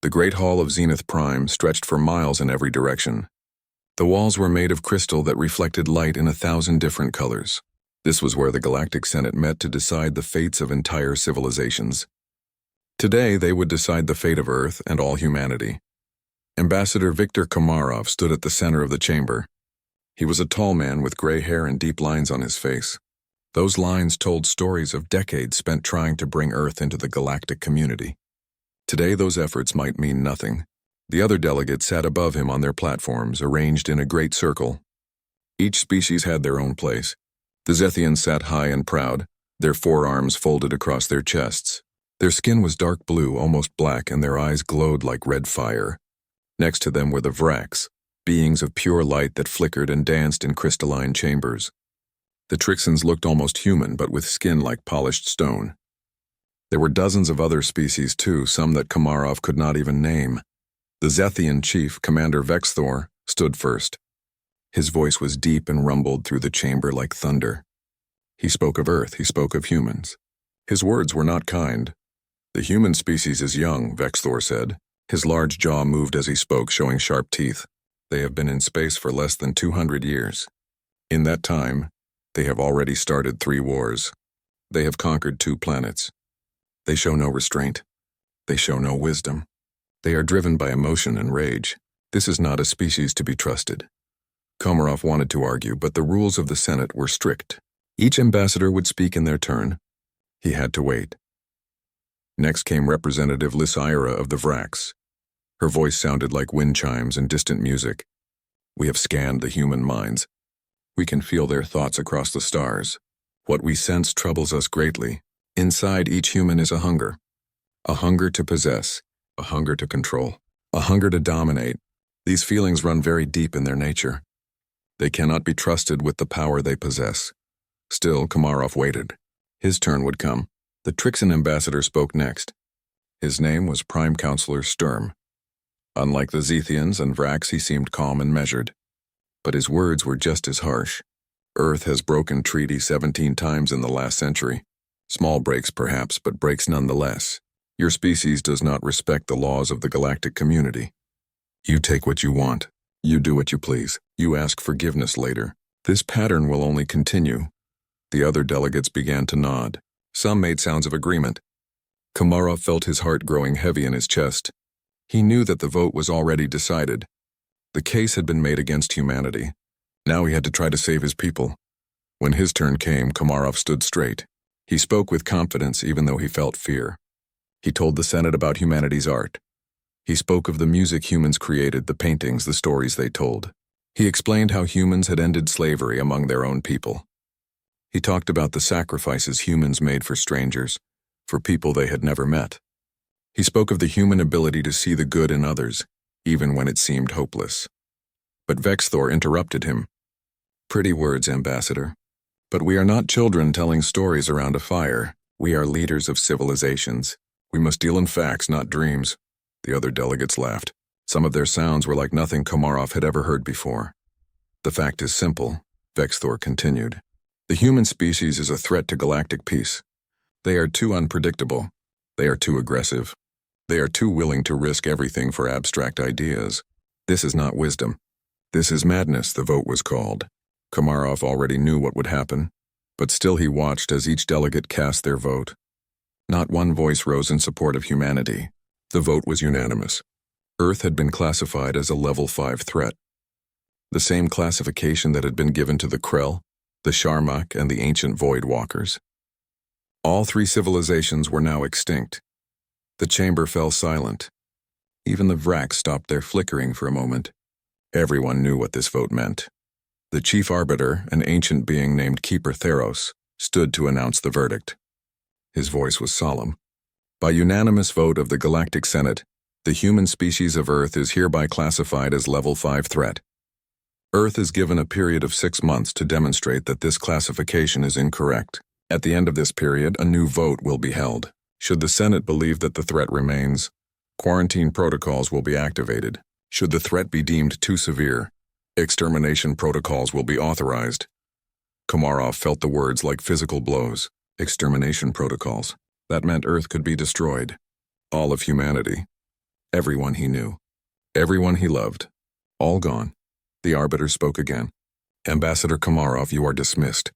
The Great Hall of Zenith Prime stretched for miles in every direction. The walls were made of crystal that reflected light in 1,000 different colors. This was where the Galactic Senate met to decide the fates of entire civilizations. Today, they would decide the fate of Earth and all humanity. Ambassador Viktor Komarov stood at the center of the chamber. He was a tall man with gray hair and deep lines on his face. Those lines told stories of decades spent trying to bring Earth into the galactic community. Today, those efforts might mean nothing. The other delegates sat above him on their platforms, arranged in a great circle. Each species had their own place. The Zethians sat high and proud, their forearms folded across their chests. Their skin was dark blue, almost black, and their eyes glowed like red fire. Next to them were the Vraks, beings of pure light that flickered and danced in crystalline chambers. The Trixans looked almost human, but with skin like polished stone. There were dozens of other species too, some that Komarov could not even name. The Zethian chief, Commander Vexthor, stood first. His voice was deep and rumbled through the chamber like thunder. He spoke of Earth, he spoke of humans. His words were not kind. "The human species is young," Vexthor said. His large jaw moved as he spoke, showing sharp teeth. "They have been in space for less than 200 years. In that time, they have already started 3 wars. They have conquered 2 planets. They show no restraint. They show no wisdom. They are driven by emotion and rage. This is not a species to be trusted." Komarov wanted to argue, but the rules of the Senate were strict. Each ambassador would speak in their turn. He had to wait. Next came Representative Lysaira of the Vraks. Her voice sounded like wind chimes and distant music. "We have scanned the human minds. We can feel their thoughts across the stars. What we sense troubles us greatly. Inside each human is a hunger to possess, a hunger to control, a hunger to dominate. These feelings run very deep in their nature. They cannot be trusted with the power they possess." Still, Komarov waited. His turn would come. The Trixan ambassador spoke next. His name was Prime Counselor Sturm. Unlike the Zethians and Vraks, he seemed calm and measured. But his words were just as harsh. "Earth has broken treaty 17 times in the last century. Small breaks perhaps, but breaks nonetheless. Your species does not respect the laws of the galactic community. You take what you want. You do what you please. You ask forgiveness later. This pattern will only continue." The other delegates began to nod. Some made sounds of agreement. Komarov felt his heart growing heavy in his chest. He knew that the vote was already decided. The case had been made against humanity. Now he had to try to save his people. When his turn came, Komarov stood straight. He spoke with confidence even though he felt fear. He told the Senate about humanity's art. He spoke of the music humans created, the paintings, the stories they told. He explained how humans had ended slavery among their own people. He talked about the sacrifices humans made for strangers, for people they had never met. He spoke of the human ability to see the good in others, even when it seemed hopeless. But Vexthor interrupted him. "Pretty words, Ambassador. But we are not children telling stories around a fire. We are leaders of civilizations. We must deal in facts, not dreams." The other delegates laughed. Some of their sounds were like nothing Komarov had ever heard before. "The fact is simple," Vexthor continued. "The human species is a threat to galactic peace. They are too unpredictable. They are too aggressive. They are too willing to risk everything for abstract ideas. This is not wisdom. This is madness," the vote was called. Komarov already knew what would happen, but still he watched as each delegate cast their vote. Not one voice rose in support of humanity. The vote was unanimous. Earth had been classified as a level 5 threat. The same classification that had been given to the Krell, the Sharmak, and the ancient Void Walkers. All 3 civilizations were now extinct. The chamber fell silent. Even the Vraks stopped their flickering for a moment. Everyone knew what this vote meant. The chief arbiter, an ancient being named Keeper Theros, stood to announce the verdict. His voice was solemn. "By unanimous vote of the Galactic Senate, the human species of Earth is hereby classified as level 5 threat. Earth is given a period of 6 months to demonstrate that this classification is incorrect. At the end of this period, a new vote will be held. Should the Senate believe that the threat remains, quarantine protocols will be activated. Should the threat be deemed too severe, extermination protocols will be authorized." Komarov felt the words like physical blows. Extermination protocols. That meant Earth could be destroyed. All of humanity. everyone he knew, everyone he loved, all gone. The arbiter spoke again. Ambassador Komarov, you are dismissed.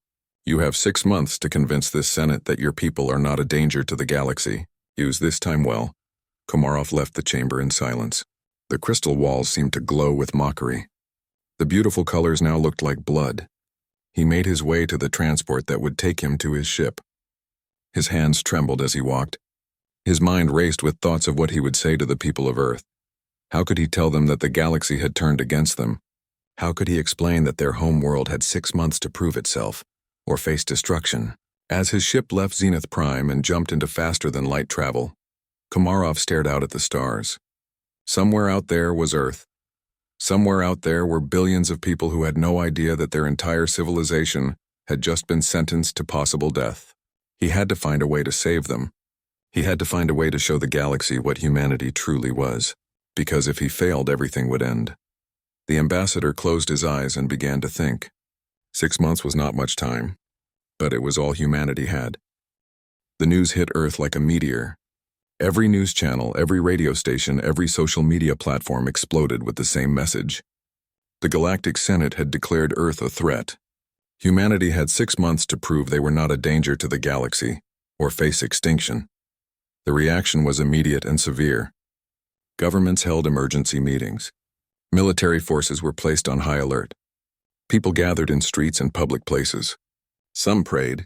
You have 6 months to convince this Senate that your people are not a danger to the galaxy. Use this time well. Komarov left the chamber in silence. The crystal walls seemed to glow with mockery. The beautiful colors now looked like blood. He made his way to the transport that would take him to his ship. His hands trembled as he walked. His mind raced with thoughts of what he would say to the people of Earth. How could he tell them that the galaxy had turned against them? How could he explain that their home world had 6 months to prove itself, or face destruction? As his ship left Zenith Prime and jumped into faster-than-light travel, Komarov stared out at the stars. Somewhere out there was Earth. Somewhere out there were billions of people who had no idea that their entire civilization had just been sentenced to possible death. He had to find a way to save them. He had to find a way to show the galaxy what humanity truly was, because if he failed, everything would end. The ambassador closed his eyes and began to think. 6 months was not much time, but it was all humanity had. The news hit Earth like a meteor. Every news channel, every radio station, every social media platform exploded with the same message. The Galactic Senate had declared Earth a threat. Humanity had 6 months to prove they were not a danger to the galaxy, or face extinction. The reaction was immediate and severe. Governments held emergency meetings. Military forces were placed on high alert. People gathered in streets and public places. Some prayed,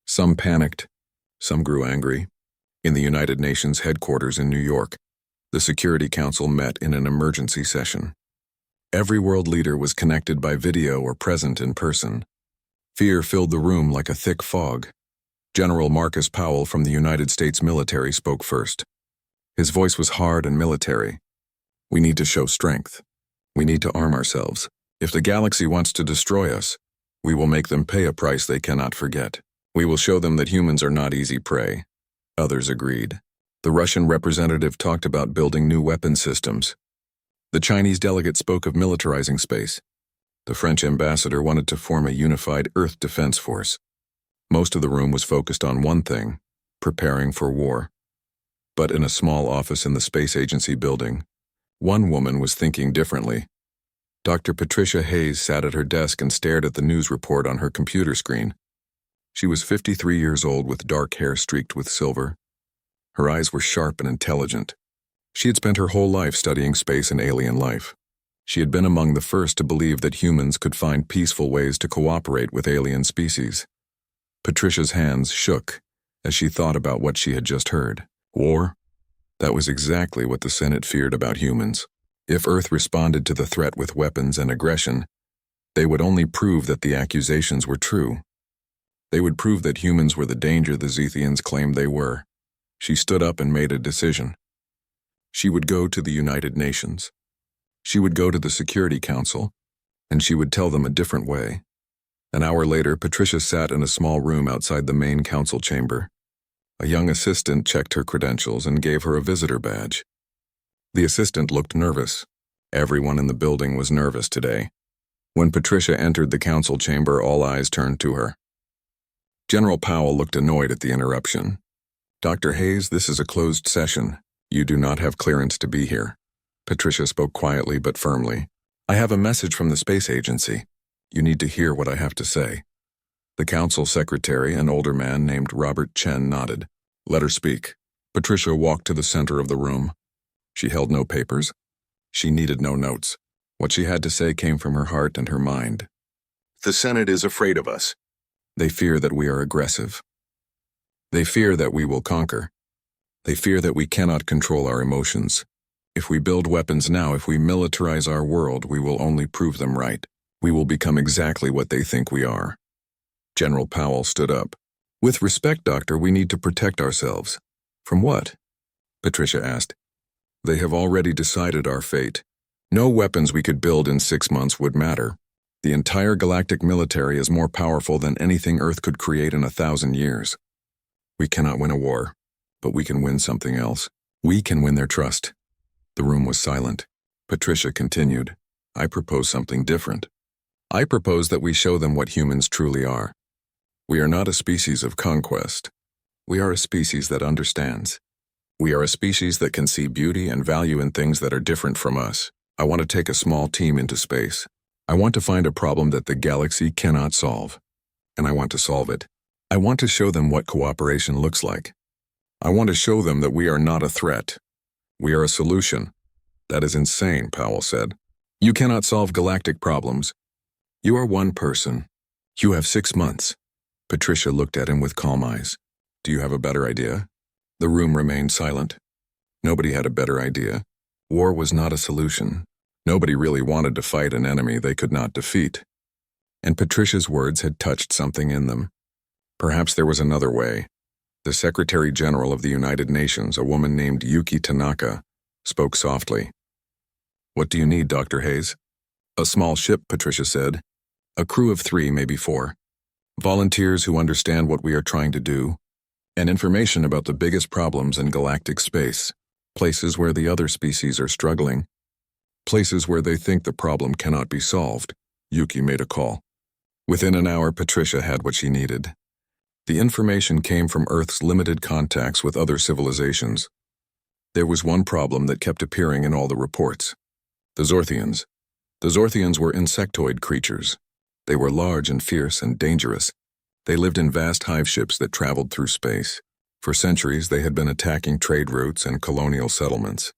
some panicked, some grew angry. In the United Nations headquarters in New York, the Security Council met in an emergency session. Every world leader was connected by video or present in person. Fear filled the room like a thick fog. General Marcus Powell from the United States military spoke first. His voice was hard and military. We need to show strength. We need to arm ourselves. If the galaxy wants to destroy us, we will make them pay a price they cannot forget. We will show them that humans are not easy prey. Others agreed. The Russian representative talked about building new weapon systems. The Chinese delegate spoke of militarizing space. The French ambassador wanted to form a unified Earth defense force. Most of the room was focused on one thing: preparing for war. But in a small office in the space agency building, one woman was thinking differently. Dr. Patricia Hayes sat at her desk and stared at the news report on her computer screen. She was 53 years old with dark hair streaked with silver. Her eyes were sharp and intelligent. She had spent her whole life studying space and alien life. She had been among the first to believe that humans could find peaceful ways to cooperate with alien species. Patricia's hands shook as she thought about what she had just heard. War? That was exactly what the Senate feared about humans. If Earth responded to the threat with weapons and aggression, they would only prove that the accusations were true. They would prove that humans were the danger the Zethians claimed they were. She stood up and made a decision. She would go to the United Nations. She would go to the Security Council, and she would tell them a different way. An hour later, Patricia sat in a small room outside the main council chamber. A young assistant checked her credentials and gave her a visitor badge. The assistant looked nervous. Everyone in the building was nervous today. When Patricia entered the council chamber, all eyes turned to her. General Powell looked annoyed at the interruption. Dr. Hayes, this is a closed session. You do not have clearance to be here. Patricia spoke quietly but firmly. I have a message from the space agency. You need to hear what I have to say. The council secretary, an older man named Robert Chen, nodded. Let her speak. Patricia walked to the center of the room. She held no papers. She needed no notes. What she had to say came from her heart and her mind. The Senate is afraid of us. They fear that we are aggressive. They fear that we will conquer. They fear that we cannot control our emotions. If we build weapons now, if we militarize our world, we will only prove them right. We will become exactly what they think we are. General Powell stood up. With respect, Doctor, we need to protect ourselves. From what? Patricia asked. They have already decided our fate. No weapons we could build in 6 months would matter. The entire galactic military is more powerful than anything Earth could create in 1,000 years. We cannot win a war, but we can win something else. We can win their trust. The room was silent. Patricia continued. I propose something different. I propose that we show them what humans truly are. We are not a species of conquest. We are a species that understands. We are a species that can see beauty and value in things that are different from us. I want to take a small team into space. I want to find a problem that the galaxy cannot solve. And I want to solve it. I want to show them what cooperation looks like. I want to show them that we are not a threat. We are a solution. That is insane, Powell said. You cannot solve galactic problems. You are one person. You have 6 months. Patricia looked at him with calm eyes. Do you have a better idea? The room remained silent. Nobody had a better idea. War was not a solution. Nobody really wanted to fight an enemy they could not defeat. And Patricia's words had touched something in them. Perhaps there was another way. The Secretary General of the United Nations, a woman named Yuki Tanaka, spoke softly. What do you need, Dr. Hayes? A small ship, Patricia said. A crew of 3, maybe 4. Volunteers who understand what we are trying to do. And information about the biggest problems in galactic space. Places where the other species are struggling. Places where they think the problem cannot be solved. Yuki made a call. Within an hour, Patricia had what she needed. The information came from Earth's limited contacts with other civilizations. There was one problem that kept appearing in all the reports. The Zorthians. The Zorthians were insectoid creatures. They were large and fierce and dangerous. They lived in vast hive ships that traveled through space. For centuries, they had been attacking trade routes and colonial settlements.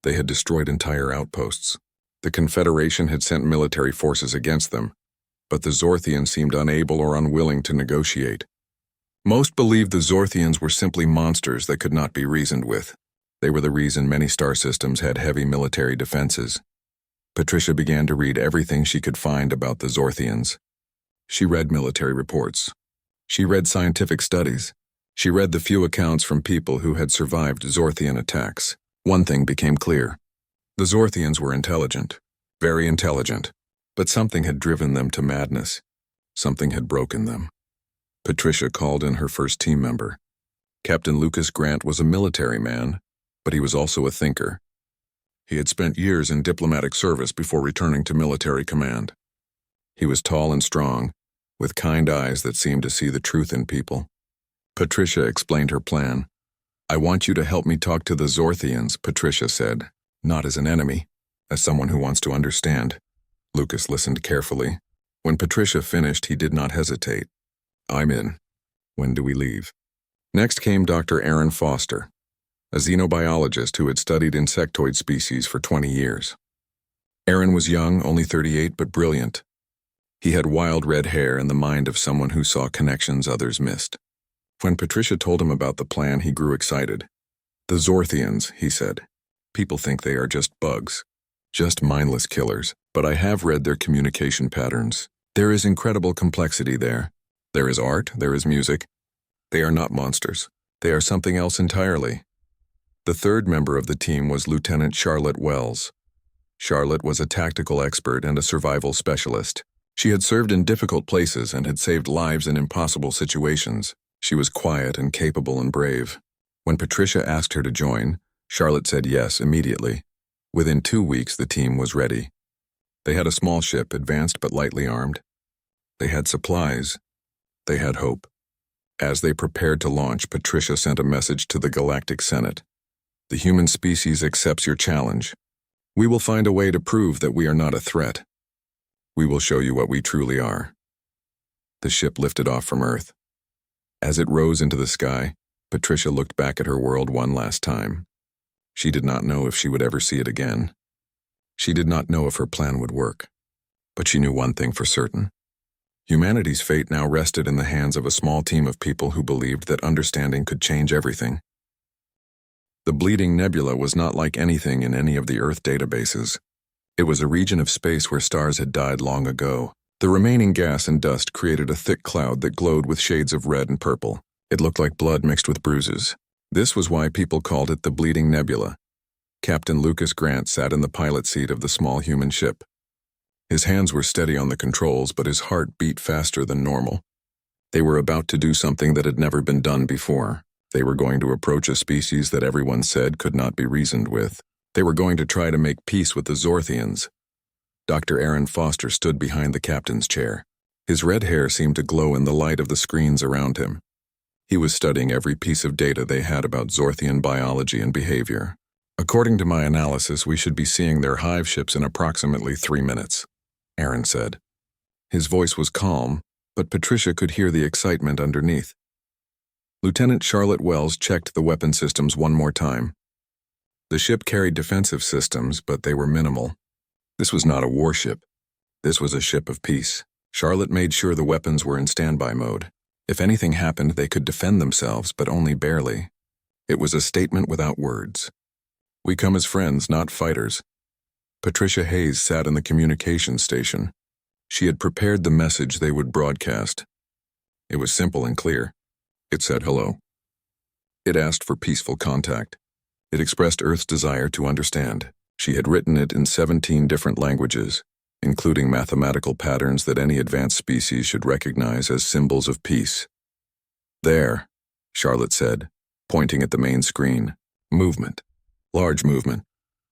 They had destroyed entire outposts. The Confederation had sent military forces against them, but the Zorthians seemed unable or unwilling to negotiate. Most believed the Zorthians were simply monsters that could not be reasoned with. They were the reason many star systems had heavy military defenses. Patricia began to read everything she could find about the Zorthians. She read military reports. She read scientific studies. She read the few accounts from people who had survived Zorthian attacks. One thing became clear. The Zorthians were intelligent, very intelligent, but something had driven them to madness. Something had broken them. Patricia called in her first team member. Captain Lucas Grant was a military man, but he was also a thinker. He had spent years in diplomatic service before returning to military command. He was tall and strong, with kind eyes that seemed to see the truth in people. Patricia explained her plan. I want you to help me talk to the Zorthians, Patricia said, not as an enemy, as someone who wants to understand. Lucas listened carefully. When Patricia finished, he did not hesitate. I'm in. When do we leave? Next came Dr. Aaron Foster, a xenobiologist who had studied insectoid species for 20 years. Aaron was young, only 38, but brilliant. He had wild red hair and the mind of someone who saw connections others missed. When Patricia told him about the plan, he grew excited. The Zorthians, he said. People think they are just bugs, just mindless killers, but I have read their communication patterns. There is incredible complexity there. There is art, there is music. They are not monsters. They are something else entirely. The third member of the team was Lieutenant Charlotte Wells. Charlotte was a tactical expert and a survival specialist. She had served in difficult places and had saved lives in impossible situations. She was quiet and capable and brave. When Patricia asked her to join, Charlotte said yes immediately. Within 2 weeks, the team was ready. They had a small ship, advanced but lightly armed. They had supplies. They had hope. As they prepared to launch, Patricia sent a message to the Galactic Senate. The human species accepts your challenge. We will find a way to prove that we are not a threat. We will show you what we truly are. The ship lifted off from Earth. As it rose into the sky, Patricia looked back at her world one last time. She did not know if she would ever see it again. She did not know if her plan would work. But she knew one thing for certain. Humanity's fate now rested in the hands of a small team of people who believed that understanding could change everything. The Bleeding Nebula was not like anything in any of the Earth databases. It was a region of space where stars had died long ago. The remaining gas and dust created a thick cloud that glowed with shades of red and purple. It looked like blood mixed with bruises. This was why people called it the Bleeding Nebula. Captain Lucas Grant sat in the pilot seat of the small human ship. His hands were steady on the controls, but his heart beat faster than normal. They were about to do something that had never been done before. They were going to approach a species that everyone said could not be reasoned with. They were going to try to make peace with the Zorthians. Dr. Aaron Foster stood behind the captain's chair. His red hair seemed to glow in the light of the screens around him. He was studying every piece of data they had about Zorthian biology and behavior. According to my analysis, we should be seeing their hive ships in approximately 3 minutes, Aaron said. His voice was calm, but Patricia could hear the excitement underneath. Lieutenant Charlotte Wells checked the weapon systems one more time. The ship carried defensive systems, but they were minimal. This was not a warship. This was a ship of peace. Charlotte made sure the weapons were in standby mode. If anything happened, they could defend themselves, but only barely. It was a statement without words. We come as friends, not fighters. Patricia Hayes sat in the communications station. She had prepared the message they would broadcast. It was simple and clear. It said hello. It asked for peaceful contact. It expressed Earth's desire to understand. She had written it in 17 different languages, including mathematical patterns that any advanced species should recognize as symbols of peace. There, Charlotte said, pointing at the main screen. Movement. Large movement.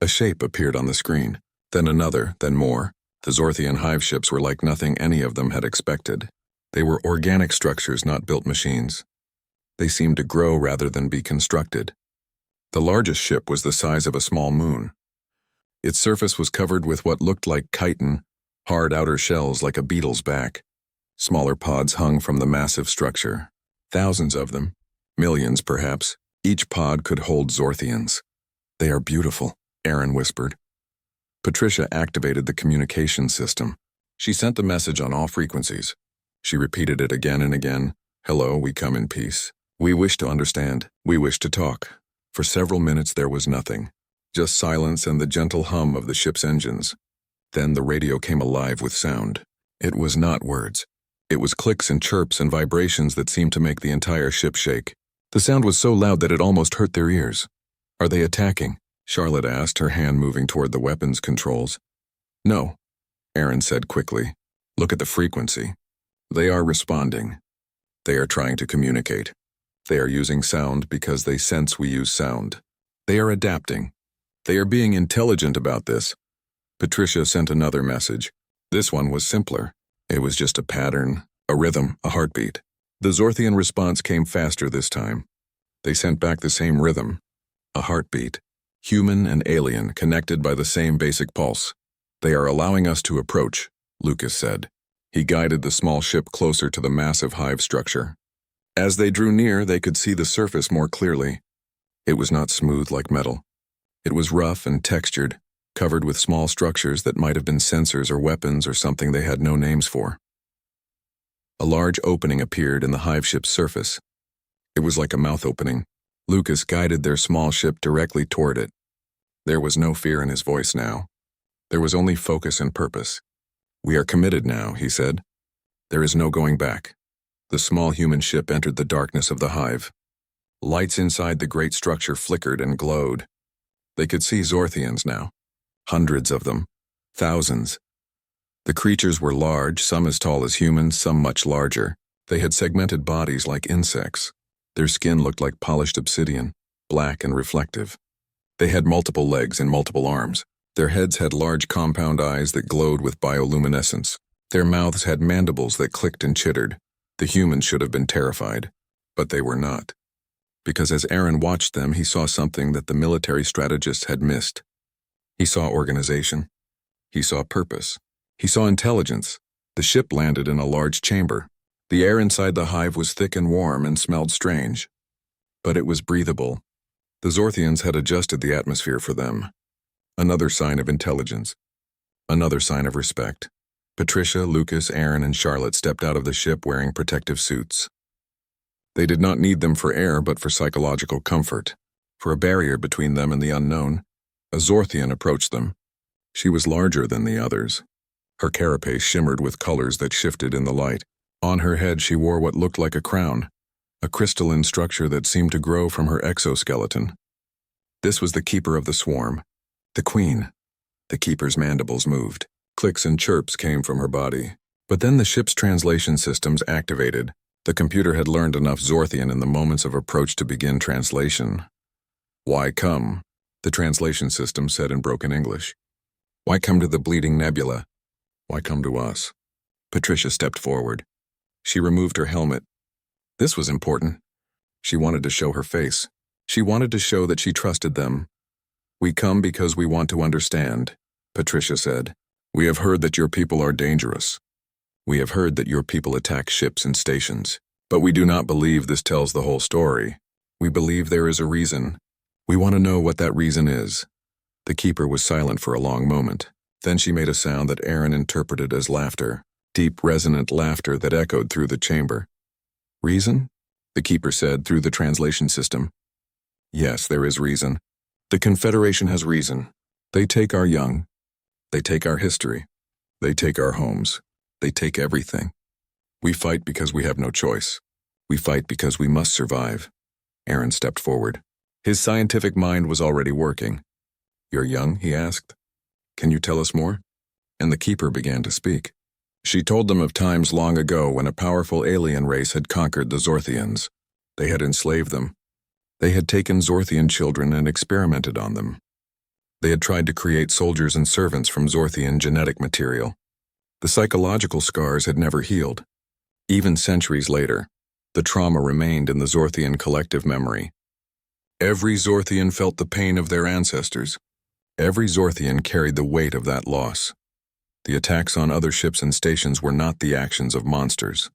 A shape appeared on the screen, then another, then more. The Zorthian hive ships were like nothing any of them had expected. They were organic structures, not built machines. They seemed to grow rather than be constructed. The largest ship was the size of a small moon. Its surface was covered with what looked like chitin, hard outer shells like a beetle's back. Smaller pods hung from the massive structure. Thousands of them, millions perhaps. Each pod could hold Zorthians. They are beautiful, Aaron whispered. Patricia activated the communication system. She sent the message on all frequencies. She repeated it again and again. Hello, we come in peace. We wish to understand. We wish to talk. For several minutes there was nothing. Just silence and the gentle hum of the ship's engines. Then the radio came alive with sound. It was not words. It was clicks and chirps and vibrations that seemed to make the entire ship shake. The sound was so loud that it almost hurt their ears. Are they attacking? Charlotte asked, her hand moving toward the weapons controls. No, Aaron said quickly. Look at the frequency. They are responding. They are trying to communicate. They are using sound because they sense we use sound. They are adapting. They are being intelligent about this. Patricia sent another message. This one was simpler. It was just a pattern, a rhythm, a heartbeat. The Zorthian response came faster this time. They sent back the same rhythm, a heartbeat. Human and alien, connected by the same basic pulse. They are allowing us to approach, Lucas said. He guided the small ship closer to the massive hive structure. As they drew near, they could see the surface more clearly. It was not smooth like metal. It was rough and textured, covered with small structures that might have been sensors or weapons or something they had no names for. A large opening appeared in the hive ship's surface. It was like a mouth opening. Lucas guided their small ship directly toward it. There was no fear in his voice now. There was only focus and purpose. We are committed now, he said. There is no going back. The small human ship entered the darkness of the hive. Lights inside the great structure flickered and glowed. They could see Zorthians now. Hundreds of them. Thousands. The creatures were large, some as tall as humans, some much larger. They had segmented bodies like insects. Their skin looked like polished obsidian, black and reflective. They had multiple legs and multiple arms. Their heads had large compound eyes that glowed with bioluminescence. Their mouths had mandibles that clicked and chittered. The humans should have been terrified, but they were not. Because as Aaron watched them, he saw something that the military strategists had missed. He saw organization. He saw purpose. He saw intelligence. The ship landed in a large chamber. The air inside the hive was thick and warm and smelled strange. But it was breathable. The Zorthians had adjusted the atmosphere for them. Another sign of intelligence. Another sign of respect. Patricia, Lucas, Aaron, and Charlotte stepped out of the ship wearing protective suits. They did not need them for air, but for psychological comfort. For a barrier between them and the unknown. A Zorthian approached them. She was larger than the others. Her carapace shimmered with colors that shifted in the light. On her head she wore what looked like a crown, a crystalline structure that seemed to grow from her exoskeleton. This was the keeper of the swarm, the queen. The keeper's mandibles moved. Clicks and chirps came from her body. But then the ship's translation systems activated. The computer had learned enough Zorthian in the moments of approach to begin translation. Why come? The translation system said in broken English. Why come to the bleeding nebula? Why come to us? Patricia stepped forward. She removed her helmet. This was important. She wanted to show her face. She wanted to show that she trusted them. "We come because we want to understand," Patricia said. "We have heard that your people are dangerous. We have heard that your people attack ships and stations. But we do not believe this tells the whole story. We believe there is a reason. We want to know what that reason is." The keeper was silent for a long moment. Then she made a sound that Aaron interpreted as laughter, deep, resonant laughter that echoed through the chamber. "Reason?" the keeper said through the translation system. "Yes, there is reason. The Confederation has reason. They take our young. They take our history. They take our homes. They take everything. We fight because we have no choice. We fight because we must survive." Aaron stepped forward. His scientific mind was already working. "You're young?" he asked. "Can you tell us more?" And the keeper began to speak. She told them of times long ago when a powerful alien race had conquered the Zorthians. They had enslaved them. They had taken Zorthian children and experimented on them. They had tried to create soldiers and servants from Zorthian genetic material. The psychological scars had never healed. Even centuries later, the trauma remained in the Zorthian collective memory. Every Zorthian felt the pain of their ancestors. Every Zorthian carried the weight of that loss. The attacks on other ships and stations were not the actions of monsters.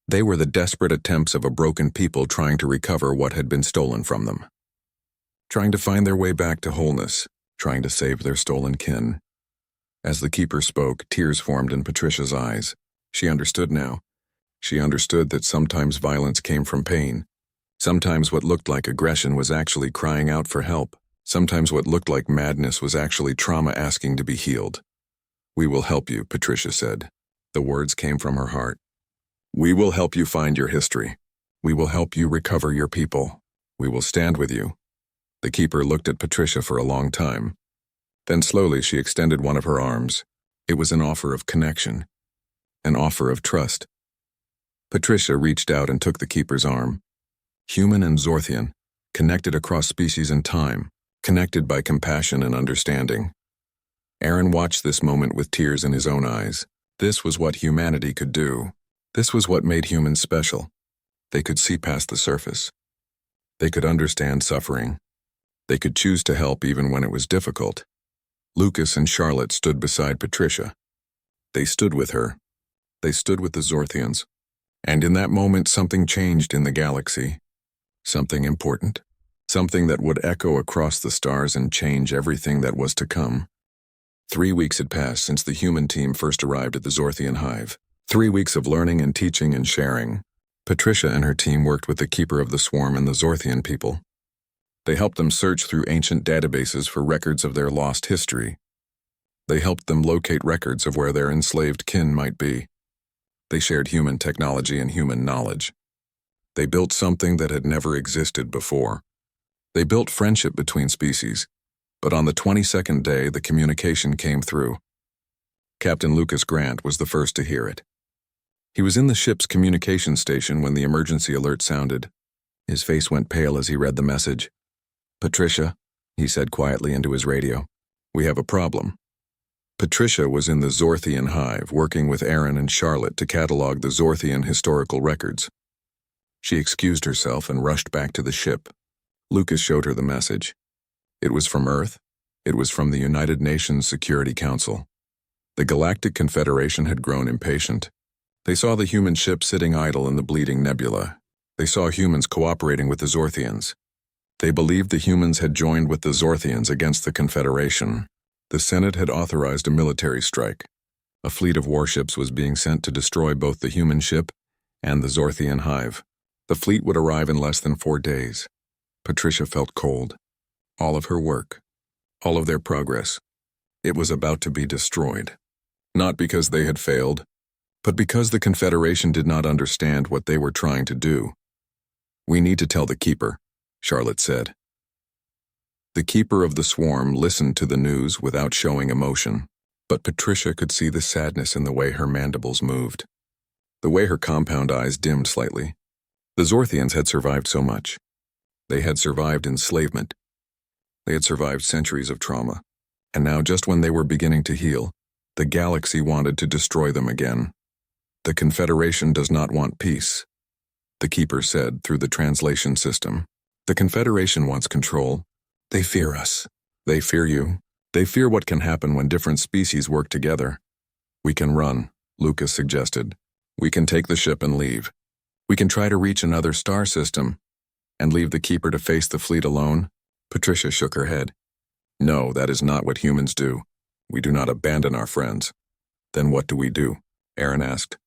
They were the desperate attempts of a broken people trying to recover what had been stolen from them. Trying to find their way back to wholeness, trying to save their stolen kin. As the keeper spoke, tears formed in Patricia's eyes. She understood now. She understood that sometimes violence came from pain. Sometimes what looked like aggression was actually crying out for help. Sometimes what looked like madness was actually trauma asking to be healed. "We will help you," Patricia said. The words came from her heart. "We will help you find your history. We will help you recover your people. We will stand with you." The keeper looked at Patricia for a long time. Then slowly she extended one of her arms. It was an offer of connection, an offer of trust. Patricia reached out and took the keeper's arm. Human and Zorthian, connected across species and time, connected by compassion and understanding. Aaron watched this moment with tears in his own eyes. This was what humanity could do. This was what made humans special. They could see past the surface. They could understand suffering. They could choose to help even when it was difficult. Lucas and Charlotte stood beside Patricia. They stood with her. They stood with the Zorthians. And in that moment something changed in the galaxy. Something important. Something that would echo across the stars and change everything that was to come. 3 weeks had passed since the human team first arrived at the Zorthian hive. 3 weeks of learning and teaching and sharing. Patricia and her team worked with the keeper of the swarm and the Zorthian people. They helped them search through ancient databases for records of their lost history. They helped them locate records of where their enslaved kin might be. They shared human technology and human knowledge. They built something that had never existed before. They built friendship between species, but on the 22nd day the communication came through. Captain Lucas Grant was the first to hear it. He was in the ship's communication station when the emergency alert sounded. His face went pale as he read the message. "Patricia," he said quietly into his radio, "we have a problem." Patricia was in the Zorthian hive working with Aaron and Charlotte to catalog the Zorthian historical records. She excused herself and rushed back to the ship. Lucas showed her the message. It was from Earth. It was from the United Nations Security Council. The Galactic Confederation had grown impatient. They saw the human ship sitting idle in the bleeding nebula. They saw humans cooperating with the Zorthians. They believed the humans had joined with the Zorthians against the Confederation. The Senate had authorized a military strike. A fleet of warships was being sent to destroy both the human ship and the Zorthian hive. The fleet would arrive in less than 4 days. Patricia felt cold. All of her work, all of their progress, it was about to be destroyed. Not because they had failed, but because the Confederation did not understand what they were trying to do. "We need to tell the keeper," Charlotte said. The keeper of the swarm listened to the news without showing emotion, but Patricia could see the sadness in the way her mandibles moved, the way her compound eyes dimmed slightly. The Zorthians had survived so much. They had survived enslavement. They had survived centuries of trauma. And now, just when they were beginning to heal, the galaxy wanted to destroy them again. The Confederation does not want peace. the Keeper said through the translation system. The Confederation wants control. They fear us. They fear you. They fear what can happen when different species work together. We can run, Lucas suggested. We can take the ship and leave. We can try to reach another star system and leave the Keeper to face the fleet alone. Patricia shook her head. No, that is not what humans do. We do not abandon our friends. Then what do we do? Aaron asked.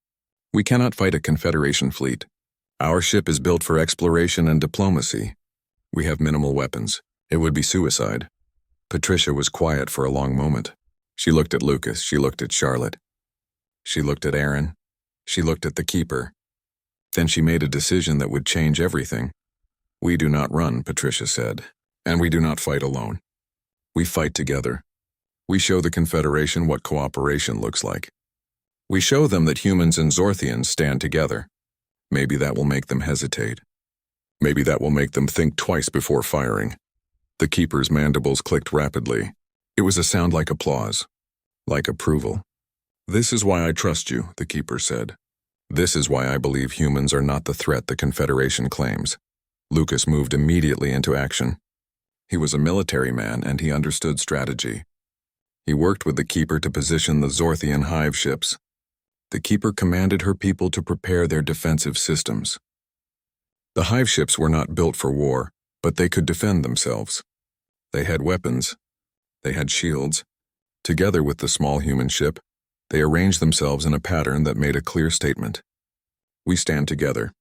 We cannot fight a Confederation fleet. Our ship is built for exploration and diplomacy. We have minimal weapons. It would be suicide. Patricia was quiet for a long moment. She looked at Lucas. She looked at Charlotte. She looked at Aaron. She looked at the Keeper. Then she made a decision that would change everything. We do not run, Patricia said, and we do not fight alone. We fight together. We show the Confederation what cooperation looks like. We show them that humans and Zorthians stand together. Maybe that will make them hesitate. Maybe that will make them think twice before firing. The Keeper's mandibles clicked rapidly. It was a sound like applause, like approval. This is why I trust you, the Keeper said. This is why I believe humans are not the threat the Confederation claims. Lucas moved immediately into action. He was a military man and he understood strategy. He worked with the Keeper to position the Zorthian hive ships. The Keeper commanded her people to prepare their defensive systems. The hive ships were not built for war, but they could defend themselves. They had weapons. They had shields. Together with the small human ship, they arranged themselves in a pattern that made a clear statement. We stand together.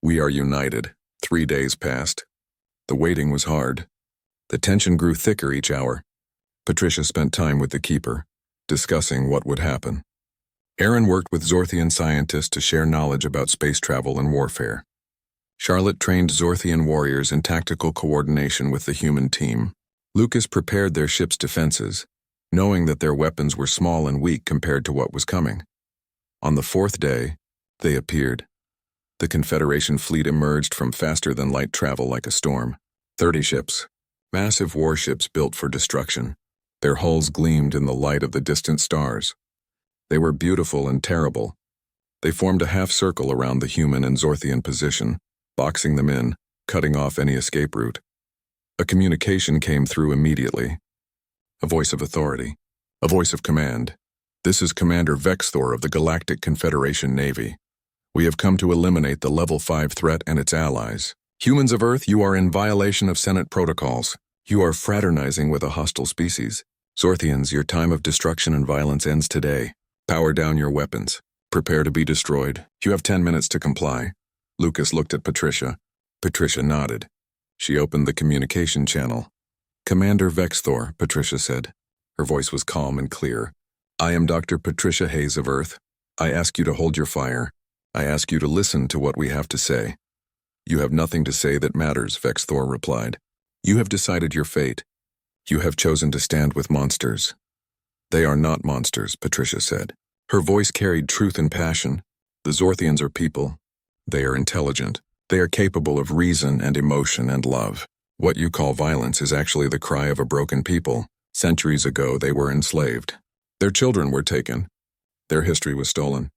We are united. 3 days passed. The waiting was hard. The tension grew thicker each hour. Patricia spent time with the Keeper, discussing what would happen. Aaron worked with Zorthian scientists to share knowledge about space travel and warfare. Charlotte trained Zorthian warriors in tactical coordination with the human team. Lucas prepared their ship's defenses, knowing that their weapons were small and weak compared to what was coming. On the 4th day, they appeared. The Confederation fleet emerged from faster-than-light travel like a storm. 30 ships, massive warships built for destruction. Their hulls gleamed in the light of the distant stars. They were beautiful and terrible. They formed a half-circle around the human and Zorthian position, boxing them in, cutting off any escape route. A communication came through immediately. A voice of authority. A voice of command. This is Commander Vexthor of the Galactic Confederation Navy. We have come to eliminate the Level 5 threat and its allies. Humans of Earth, you are in violation of Senate protocols. You are fraternizing with a hostile species. Zorthians, your time of destruction and violence ends today. Power down your weapons. Prepare to be destroyed. You have 10 minutes to comply. Lucas looked at Patricia. Patricia nodded. She opened the communication channel. Commander Vexthor, Patricia said. Her voice was calm and clear. I am Dr. Patricia Hayes of Earth. I ask you to hold your fire. I ask you to listen to what we have to say. You have nothing to say that matters, Vexthor replied. You have decided your fate. You have chosen to stand with monsters. They are not monsters, Patricia said. Her voice carried truth and passion. The Zorthians are people. They are intelligent. They are capable of reason and emotion and love. What you call violence is actually the cry of a broken people. Centuries ago, they were enslaved. Their children were taken. Their history was stolen.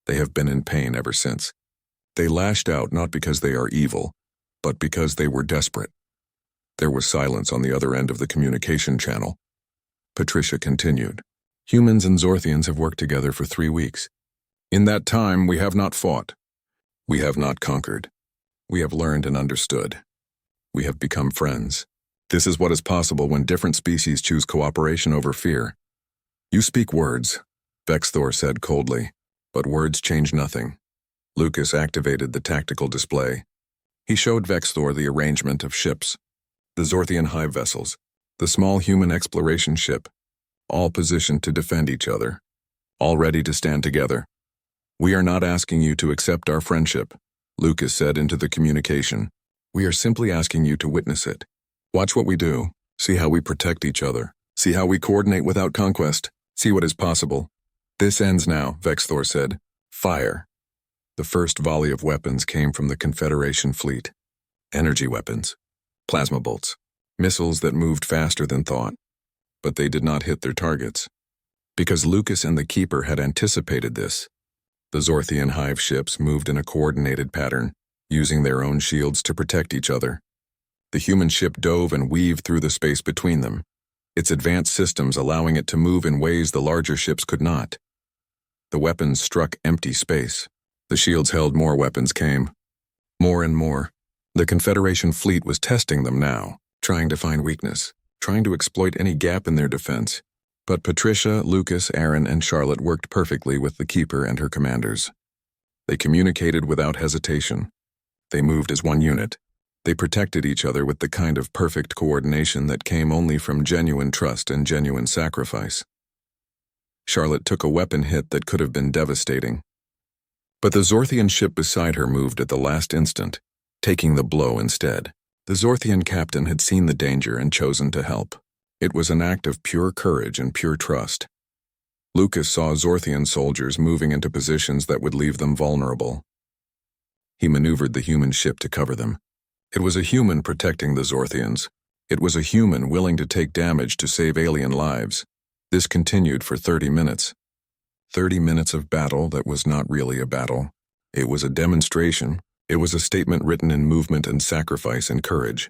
They have been in pain ever since. They lashed out not because they are evil, but because they were desperate. There was silence on the other end of the communication channel. Patricia continued. Humans and Zorthians have worked together for 3 weeks. In that time, we have not fought. We have not conquered. We have learned and understood. We have become friends. This is what is possible when different species choose cooperation over fear. You speak words, Vexthor said coldly, but words change nothing. Lucas activated the tactical display. He showed Vexthor the arrangement of ships, the Zorthian hive vessels, the small human exploration ship, all positioned to defend each other, all ready to stand together. We are not asking you to accept our friendship, Lucas said into the communication. We are simply asking you to witness it. Watch what we do. See how we protect each other. See how we coordinate without conquest. See what is possible. This ends now, Vexthor said. Fire. The first volley of weapons came from the Confederation fleet. Energy weapons. Plasma bolts. Missiles that moved faster than thought. But they did not hit their targets. Because Lucas and the Keeper had anticipated this, the Zorthian hive ships moved in a coordinated pattern. using their own shields to protect each other. The human ship dove and weaved through the space between them, its advanced systems allowing it to move in ways the larger ships could not. The weapons struck empty space. The shields held more weapons came. More and more. The Confederation fleet was testing them now, trying to find weakness, trying to exploit any gap in their defense. But Patricia, Lucas, Aaron, and Charlotte worked perfectly with the Keeper and her commanders. They communicated without hesitation. They moved as one unit. They protected each other with the kind of perfect coordination that came only from genuine trust and genuine sacrifice. Charlotte took a weapon hit that could have been devastating. But the Zorthian ship beside her moved at the last instant, taking the blow instead. The Zorthian captain had seen the danger and chosen to help. It was an act of pure courage and pure trust. Lucas saw Zorthian soldiers moving into positions that would leave them vulnerable. He maneuvered the human ship to cover them. It was a human protecting the Zorthians. It was a human willing to take damage to save alien lives. This continued for 30 minutes. 30 minutes of battle that was not really a battle. It was a demonstration. It was a statement written in movement and sacrifice and courage.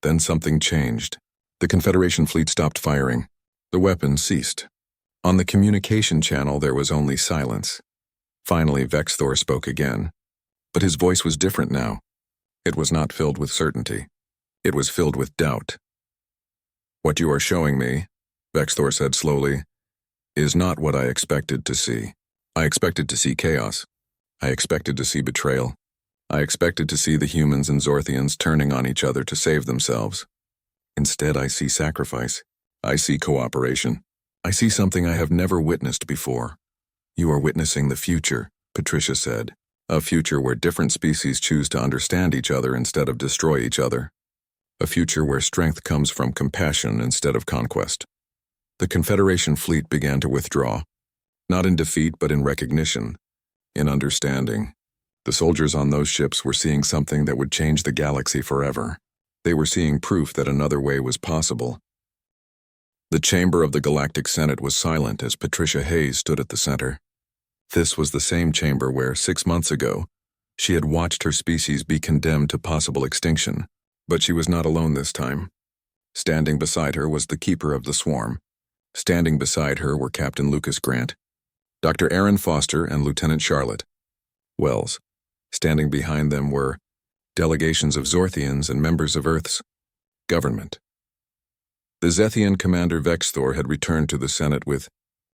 Then something changed. The Confederation fleet stopped firing. The weapons ceased. On the communication channel there was only silence. Finally Vexthor spoke again. But his voice was different now. It was not filled with certainty. It was filled with doubt. "What you are showing me," Vexthor said slowly, "is not what I expected to see. I expected to see chaos. I expected to see betrayal. I expected to see the humans and Zorthians turning on each other to save themselves. Instead, I see sacrifice. I see cooperation. I see something I have never witnessed before." "You are witnessing the future," Patricia said. "A future where different species choose to understand each other instead of destroy each other. A future where strength comes from compassion instead of conquest." The Confederation fleet began to withdraw, not in defeat but in recognition, in understanding. The soldiers on those ships were seeing something that would change the galaxy forever. They were seeing proof that another way was possible. The chamber of the Galactic Senate was silent as Patricia Hayes stood at the center. This was the same chamber where, 6 months ago, she had watched her species be condemned to possible extinction, but she was not alone this time. Standing beside her was the Keeper of the Swarm. Standing beside her were Captain Lucas Grant, Dr. Aaron Foster, and Lieutenant Charlotte Wells. Standing behind them were delegations of Zorthians and members of Earth's government. The Zethian commander Vexthor had returned to the Senate with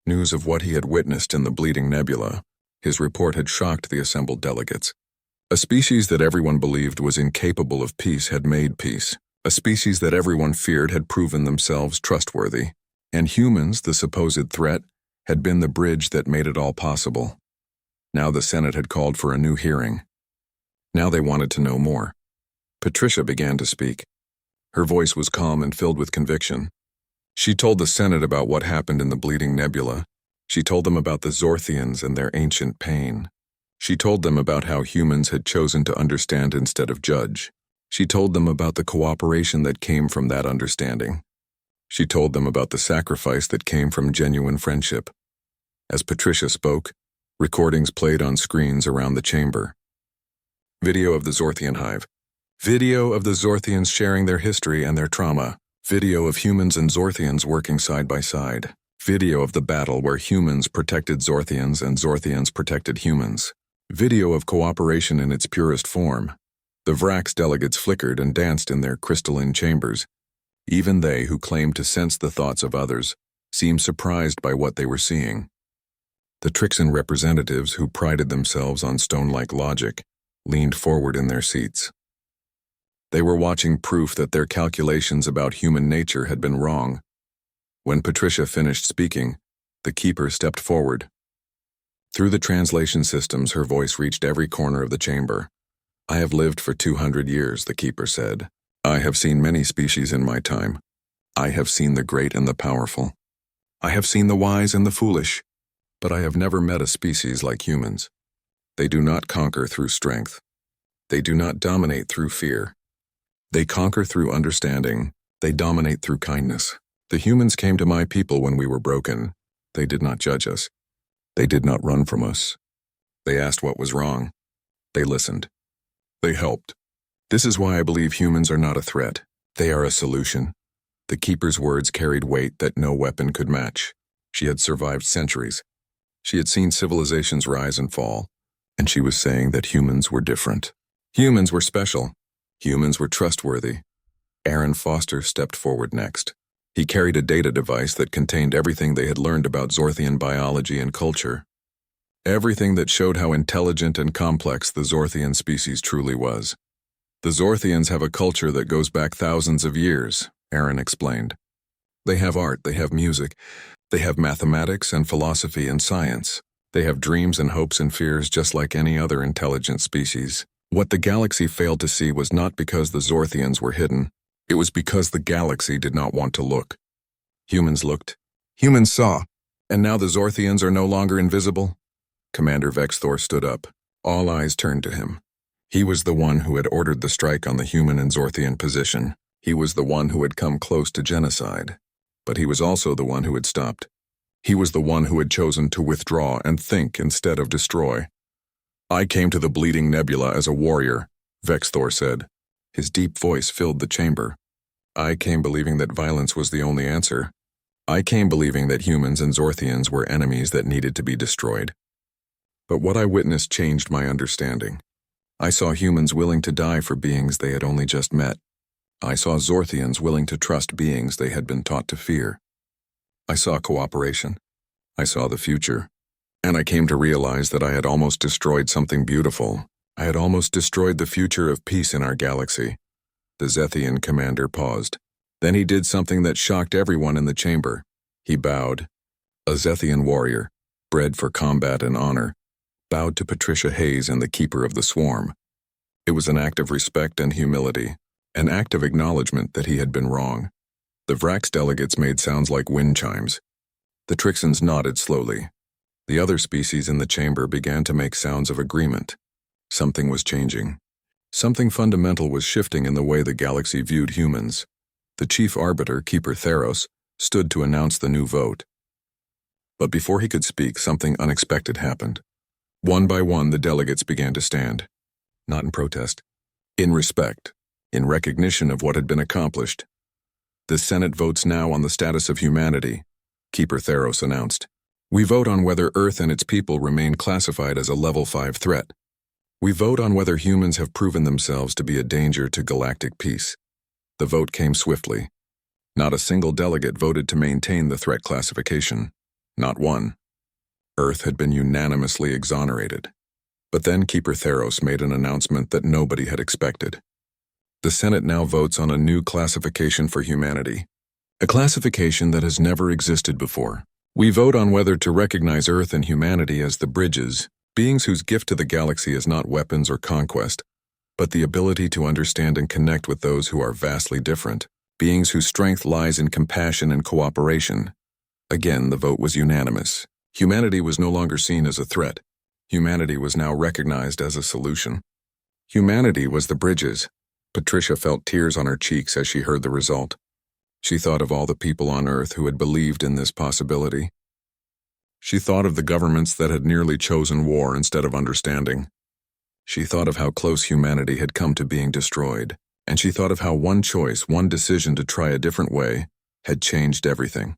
news of what he had witnessed in the Bleeding Nebula. His report had shocked the assembled delegates. A species that everyone believed was incapable of peace had made peace. A species that everyone feared had proven themselves trustworthy. And humans, the supposed threat, had been the bridge that made it all possible. Now the Senate had called for a new hearing. Now they wanted to know more. Patricia began to speak. Her voice was calm and filled with conviction. She told the Senate about what happened in the Bleeding Nebula. She told them about the Zorthians and their ancient pain. She told them about how humans had chosen to understand instead of judge. She told them about the cooperation that came from that understanding. She told them about the sacrifice that came from genuine friendship. As Patricia spoke, recordings played on screens around the chamber. Video of the Zorthian hive. Video of the Zorthians sharing their history and their trauma. Video of humans and Zorthians working side by side. Video of the battle where humans protected Zorthians and Zorthians protected humans. Video of cooperation in its purest form. The Vrax delegates flickered and danced in their crystalline chambers. Even they who claimed to sense the thoughts of others seemed surprised by what they were seeing. The Trixan representatives, who prided themselves on stone-like logic, leaned forward in their seats. They were watching proof that their calculations about human nature had been wrong. When Patricia finished speaking, the Keeper stepped forward. Through the translation systems, her voice reached every corner of the chamber. "I have lived for 200 years, the Keeper said. I have seen many species in my time. I have seen the great and the powerful. I have seen the wise and the foolish. But I have never met a species like humans. They do not conquer through strength. They do not dominate through fear. They conquer through understanding. They dominate through kindness. The humans came to my people when we were broken. They did not judge us. They did not run from us. They asked what was wrong. They listened. They helped. This is why I believe humans are not a threat. They are a solution. The Keeper's words carried weight that no weapon could match. She had survived centuries. She had seen civilizations rise and fall, and she was saying that humans were different. Humans were special. Humans were trustworthy. Aaron Foster stepped forward next. He carried a data device that contained everything they had learned about Zorthian biology and culture. Everything that showed how intelligent and complex the Zorthian species truly was. The Zorthians have a culture that goes back thousands of years, Aaron explained. They have art, they have music, they have mathematics and philosophy and science. They have dreams and hopes and fears just like any other intelligent species. What the galaxy failed to see was not because the Zorthians were hidden. It was because the galaxy did not want to look. Humans looked. Humans saw. And now the Zorthians are no longer invisible? Commander Vexthor stood up. All eyes turned to him. He was the one who had ordered the strike on the human and Zorthian position. He was the one who had come close to genocide. But he was also the one who had stopped. He was the one who had chosen to withdraw and think instead of destroy. I came to the Bleeding Nebula as a warrior, Vexthor said. His deep voice filled the chamber. I came believing that violence was the only answer. I came believing that humans and Zorthians were enemies that needed to be destroyed. But what I witnessed changed my understanding. I saw humans willing to die for beings they had only just met. I saw Zorthians willing to trust beings they had been taught to fear. I saw cooperation. I saw the future. And I came to realize that I had almost destroyed something beautiful. I had almost destroyed the future of peace in our galaxy. The Zethian commander paused. Then he did something that shocked everyone in the chamber. He bowed. A Zethian warrior, bred for combat and honor, bowed to Patricia Hayes and the Keeper of the Swarm. It was an act of respect and humility, an act of acknowledgement that he had been wrong. The Vrax delegates made sounds like wind chimes. The Trixans nodded slowly. The other species in the chamber began to make sounds of agreement. Something was changing. Something fundamental was shifting in the way the galaxy viewed humans. The chief arbiter, Keeper Theros, stood to announce the new vote. But before he could speak, something unexpected happened. One by one, the delegates began to stand. Not in protest. In respect. In recognition of what had been accomplished. The Senate votes now on the status of humanity, Keeper Theros announced. We vote on whether Earth and its people remain classified as a Level 5 threat. We vote on whether humans have proven themselves to be a danger to galactic peace. The vote came swiftly. Not a single delegate voted to maintain the threat classification. Not one. Earth had been unanimously exonerated. But then Keeper Theros made an announcement that nobody had expected. The Senate now votes on a new classification for humanity. A classification that has never existed before. We vote on whether to recognize Earth and humanity as the bridges, beings whose gift to the galaxy is not weapons or conquest, but the ability to understand and connect with those who are vastly different, beings whose strength lies in compassion and cooperation. Again, the vote was unanimous. Humanity was no longer seen as a threat. Humanity was now recognized as a solution. Humanity was the bridges. Patricia felt tears on her cheeks as she heard the result. She thought of all the people on Earth who had believed in this possibility. She thought of the governments that had nearly chosen war instead of understanding. She thought of how close humanity had come to being destroyed, and she thought of how one choice, one decision to try a different way, had changed everything.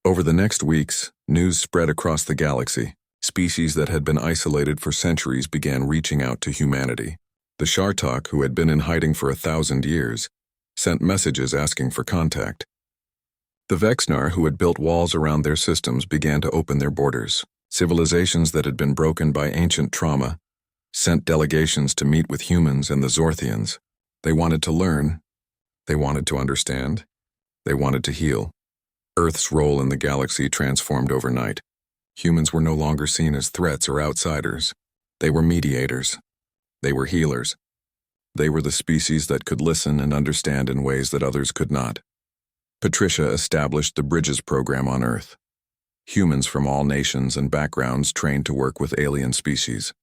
Over the next weeks, news spread across the galaxy. Species that had been isolated for centuries began reaching out to humanity. The Shartok, who had been in hiding for 1,000 years, sent messages asking for contact. The Vexnar, who had built walls around their systems, began to open their borders. Civilizations that had been broken by ancient trauma sent delegations to meet with humans and the Zorthians. They wanted to learn. They wanted to understand. They wanted to heal. Earth's role in the galaxy transformed overnight. Humans were no longer seen as threats or outsiders. They were mediators. They were healers. They were the species that could listen and understand in ways that others could not. Patricia established the Bridges program on Earth. Humans from all nations and backgrounds trained to work with alien species.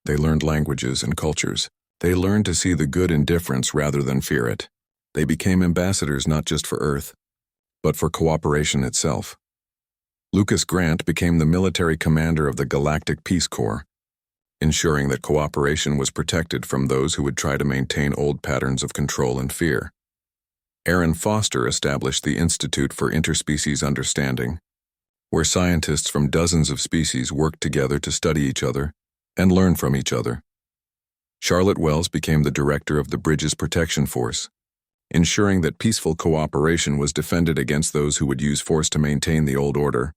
They learned languages and cultures. They learned to see the good in difference rather than fear it. They became ambassadors not just for Earth, but for cooperation itself. Lucas Grant became the military commander of the Galactic Peace Corps. ensuring that cooperation was protected from those who would try to maintain old patterns of control and fear. Aaron Foster established the Institute for Interspecies Understanding, where scientists from dozens of species worked together to study each other and learn from each other. Charlotte Wells became the director of the Bridges Protection Force, ensuring that peaceful cooperation was defended against those who would use force to maintain the old order,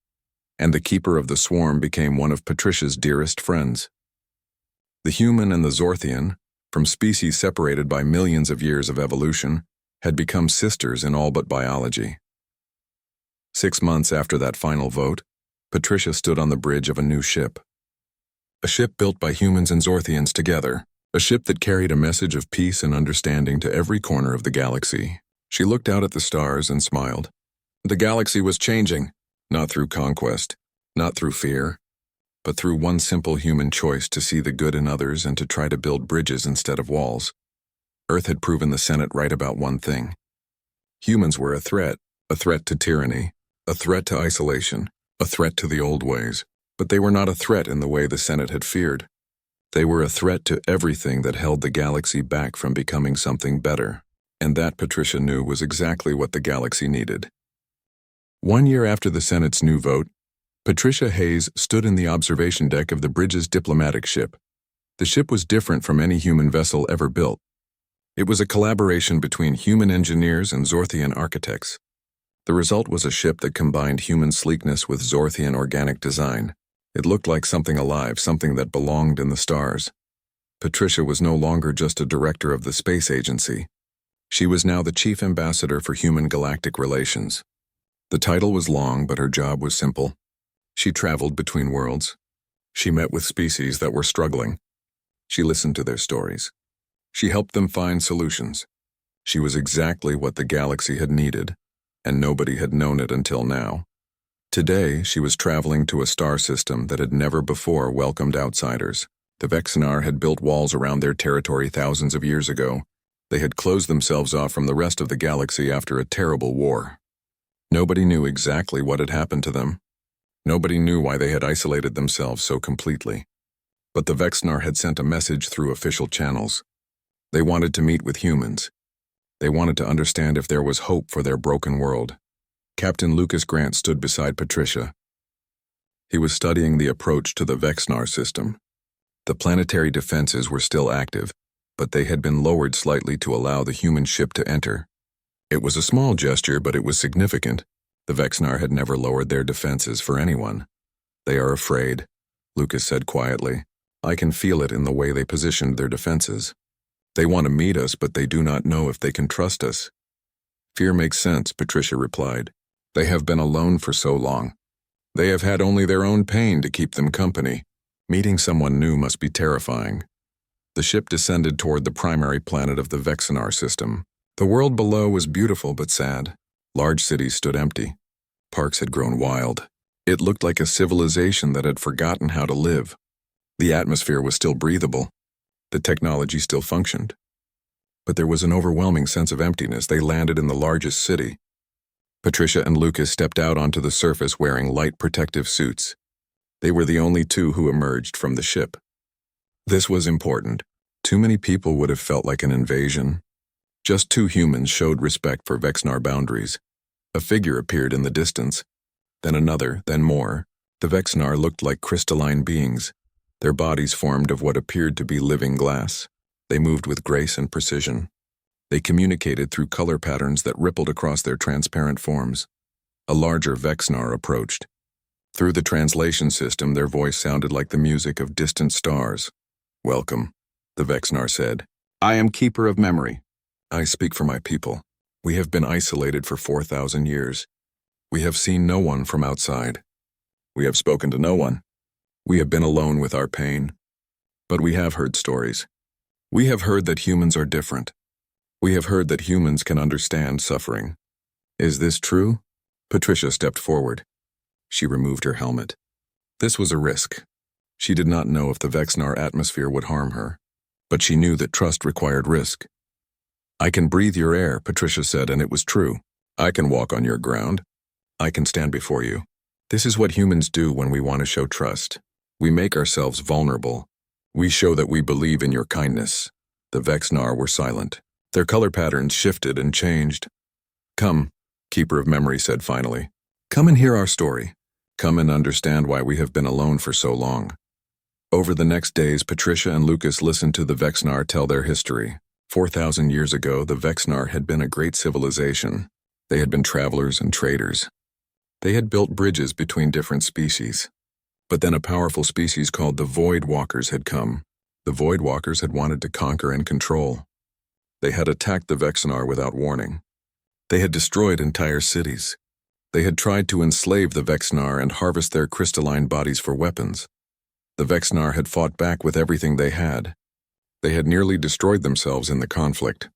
and the Keeper of the Swarm became one of Patricia's dearest friends. The human and the Zorthian, from species separated by millions of years of evolution, had become sisters in all but biology. 6 months after that final vote, Patricia stood on the bridge of a new ship. A ship built by humans and Zorthians together, a ship that carried a message of peace and understanding to every corner of the galaxy. She looked out at the stars and smiled. The galaxy was changing, not through conquest, not through fear, but through one simple human choice to see the good in others and to try to build bridges instead of walls. Earth had proven the Senate right about one thing. Humans were a threat to tyranny, a threat to isolation, a threat to the old ways, but they were not a threat in the way the Senate had feared. They were a threat to everything that held the galaxy back from becoming something better, and that Patricia knew was exactly what the galaxy needed. 1 year after the Senate's new vote, Patricia Hayes stood in the observation deck of the Bridges diplomatic ship. The ship was different from any human vessel ever built. It was a collaboration between human engineers and Zorthian architects. The result was a ship that combined human sleekness with Zorthian organic design. It looked like something alive, something that belonged in the stars. Patricia was no longer just a director of the space agency. She was now the chief ambassador for human-galactic relations. The title was long, but her job was simple. She traveled between worlds. She met with species that were struggling. She listened to their stories. She helped them find solutions. She was exactly what the galaxy had needed, and nobody had known it until now. Today, she was traveling to a star system that had never before welcomed outsiders. The Vexenar had built walls around their territory thousands of years ago. They had closed themselves off from the rest of the galaxy after a terrible war. Nobody knew exactly what had happened to them. Nobody knew why they had isolated themselves so completely. But the Vexenar had sent a message through official channels. They wanted to meet with humans. They wanted to understand if there was hope for their broken world. Captain Lucas Grant stood beside Patricia. He was studying the approach to the Vexenar system. The planetary defenses were still active, but they had been lowered slightly to allow the human ship to enter. It was a small gesture, but it was significant. The Vexenar had never lowered their defenses for anyone. "They are afraid," Lucas said quietly. "I can feel it in the way they positioned their defenses. They want to meet us, but they do not know if they can trust us." "Fear makes sense," Patricia replied. "They have been alone for so long. They have had only their own pain to keep them company. Meeting someone new must be terrifying." The ship descended toward the primary planet of the Vexenar system. The world below was beautiful but sad. Large cities stood empty. Parks had grown wild. It looked like a civilization that had forgotten how to live. The atmosphere was still breathable. The technology still functioned. But there was an overwhelming sense of emptiness. They landed in the largest city. Patricia and Lucas stepped out onto the surface wearing light protective suits. They were the only two who emerged from the ship. This was important. Too many people would have felt like an invasion. Just 2 humans showed respect for Vexenar boundaries. A figure appeared in the distance. Then another, then more. The Vexenar looked like crystalline beings. Their bodies formed of what appeared to be living glass. They moved with grace and precision. They communicated through color patterns that rippled across their transparent forms. A larger Vexenar approached. Through the translation system, their voice sounded like the music of distant stars. "Welcome," the Vexenar said. "I am Keeper of Memory. I speak for my people. We have been isolated for 4,000 years. We have seen no one from outside. We have spoken to no one. We have been alone with our pain. But we have heard stories. We have heard that humans are different. We have heard that humans can understand suffering. Is this true?" Patricia stepped forward. She removed her helmet. This was a risk. She did not know if the Vexenar atmosphere would harm her, but she knew that trust required risk. "I can breathe your air," Patricia said, and it was true. "I can walk on your ground. I can stand before you. This is what humans do when we want to show trust. We make ourselves vulnerable. We show that we believe in your kindness. The Vexnar were silent. Their color patterns shifted and changed. Come, Keeper of Memory said finally. Come and hear our story. Come and understand why we have been alone for so long. Over the next days, Patricia and Lucas listened to the Vexnar tell their history. 4,000 years ago, the Vexnar had been a great civilization. They had been travelers and traders. They had built bridges between different species. But then a powerful species called the Void Walkers had come. The Void Walkers had wanted to conquer and control. They had attacked the Vexnar without warning. They had destroyed entire cities. They had tried to enslave the Vexnar and harvest their crystalline bodies for weapons. The Vexnar had fought back with everything they had. They had nearly destroyed themselves in the conflict.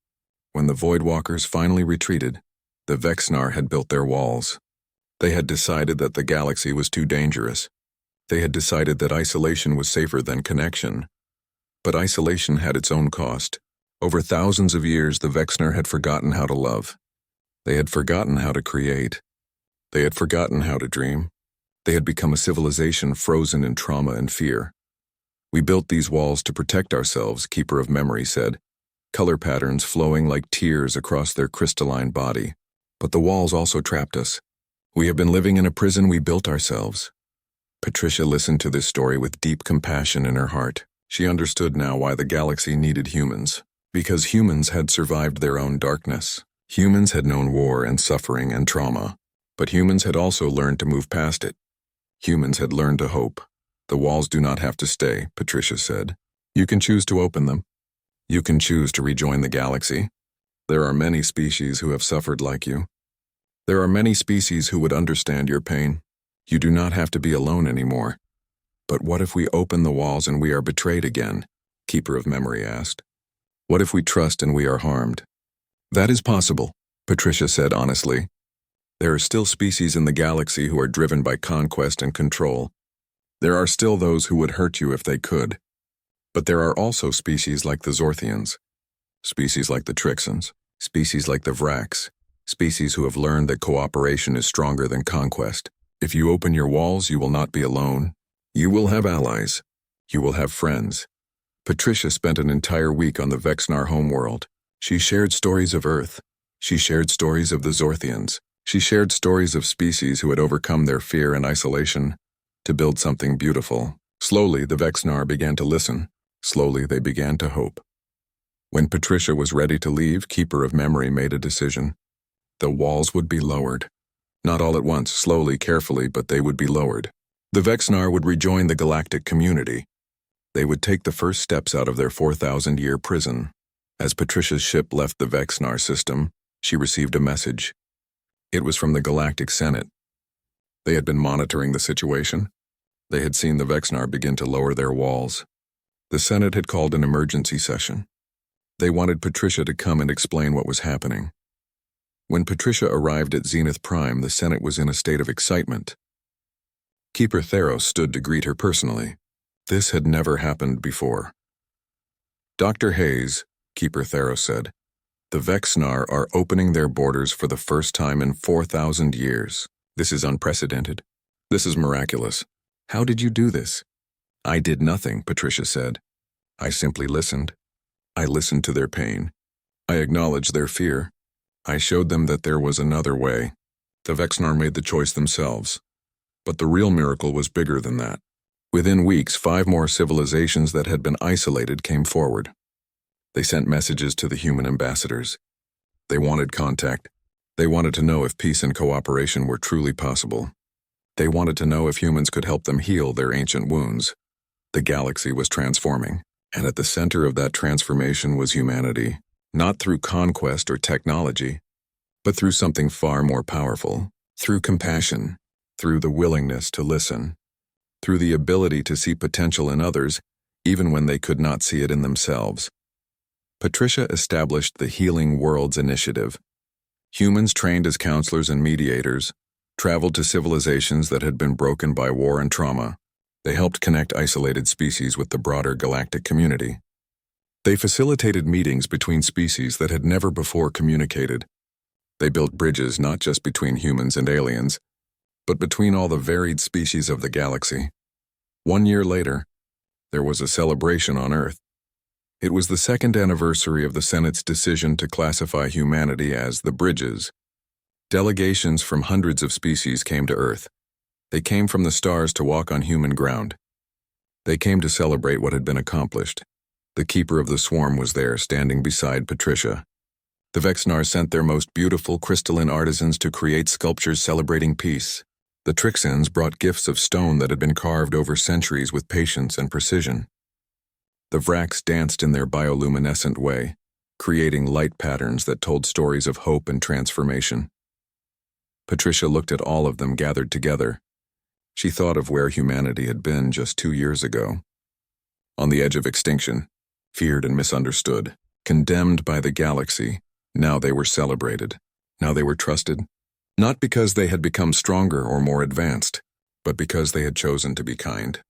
When the Void Walkers finally retreated, the Vexnar had built their walls. They had decided that the galaxy was too dangerous. They had decided that isolation was safer than connection. But isolation had its own cost. Over thousands of years, the Vexnar had forgotten how to love. They had forgotten how to create. They had forgotten how to dream. They had become a civilization frozen in trauma and fear. We built these walls to protect ourselves, Keeper of Memory said, color patterns flowing like tears across their crystalline body. But the walls also trapped us. We have been living in a prison we built ourselves. Patricia listened to this story with deep compassion in her heart. She understood now why the galaxy needed humans. Because humans had survived their own darkness. Humans had known war and suffering and trauma. But humans had also learned to move past it. Humans had learned to hope. The walls do not have to stay, Patricia said. You can choose to open them. You can choose to rejoin the galaxy. There are many species who have suffered like you. There are many species who would understand your pain. You do not have to be alone anymore. But what if we open the walls and we are betrayed again? Keeper of Memory asked. What if we trust and we are harmed? That is possible, Patricia said honestly. There are still species in the galaxy who are driven by conquest and control. There are still those who would hurt you if they could. But there are also species like the Zorthians, species like the Trixans, species like the Vrax, species who have learned that cooperation is stronger than conquest. If you open your walls, you will not be alone. You will have allies. You will have friends. Patricia spent an entire week on the Vexnar homeworld. She shared stories of Earth. She shared stories of the Zorthians. She shared stories of species who had overcome their fear and isolation to build something beautiful. Slowly, the Vexnar began to listen. Slowly, they began to hope. When Patricia was ready to leave, Keeper of Memory made a decision. The walls would be lowered. Not all at once, slowly, carefully, but they would be lowered. The Vexnar would rejoin the galactic community. They would take the first steps out of their 4,000-year prison. As Patricia's ship left the Vexnar system, she received a message. It was from the Galactic Senate. They had been monitoring the situation. They had seen the Vexnar begin to lower their walls. The Senate had called an emergency session. They wanted Patricia to come and explain what was happening. When Patricia arrived at Zenith Prime, the Senate was in a state of excitement. Keeper Theros stood to greet her personally. This had never happened before. Dr. Hayes, Keeper Theros said, the Vexnar are opening their borders for the first time in 4,000 years. This is unprecedented. This is miraculous. How did you do this? I did nothing, Patricia said. I simply listened. I listened to their pain. I acknowledged their fear. I showed them that there was another way. The Vexnar made the choice themselves. But the real miracle was bigger than that. Within weeks, 5 more civilizations that had been isolated came forward. They sent messages to the human ambassadors. They wanted contact. They wanted to know if peace and cooperation were truly possible. They wanted to know if humans could help them heal their ancient wounds. The galaxy was transforming, and at the center of that transformation was humanity, not through conquest or technology, but through something far more powerful, through compassion, through the willingness to listen, through the ability to see potential in others, even when they could not see it in themselves. Patricia established the Healing Worlds Initiative. Humans trained as counselors and mediators traveled to civilizations that had been broken by war and trauma. They helped connect isolated species with the broader galactic community. They facilitated meetings between species that had never before communicated. They built bridges not just between humans and aliens, but between all the varied species of the galaxy. 1 year later, There was a celebration on Earth. It was the second anniversary of the Senate's decision to classify humanity as the Bridges. Delegations from hundreds of species came to Earth. They came from the stars to walk on human ground. They came to celebrate what had been accomplished. The keeper of the swarm was there, standing beside Patricia. The Vexnars sent their most beautiful crystalline artisans to create sculptures celebrating peace. The Trixans brought gifts of stone that had been carved over centuries with patience and precision. The Vracs danced in their bioluminescent way, creating light patterns that told stories of hope and transformation. Patricia looked at all of them gathered together. She thought of where humanity had been just 2 years ago. On the edge of extinction, feared and misunderstood, condemned by the galaxy. Now they were celebrated. Now they were trusted. Not because they had become stronger or more advanced, but because they had chosen to be kind.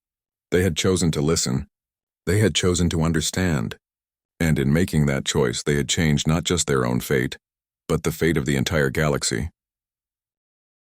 They had chosen to listen. They had chosen to understand. And in making that choice, they had changed not just their own fate, but the fate of the entire galaxy.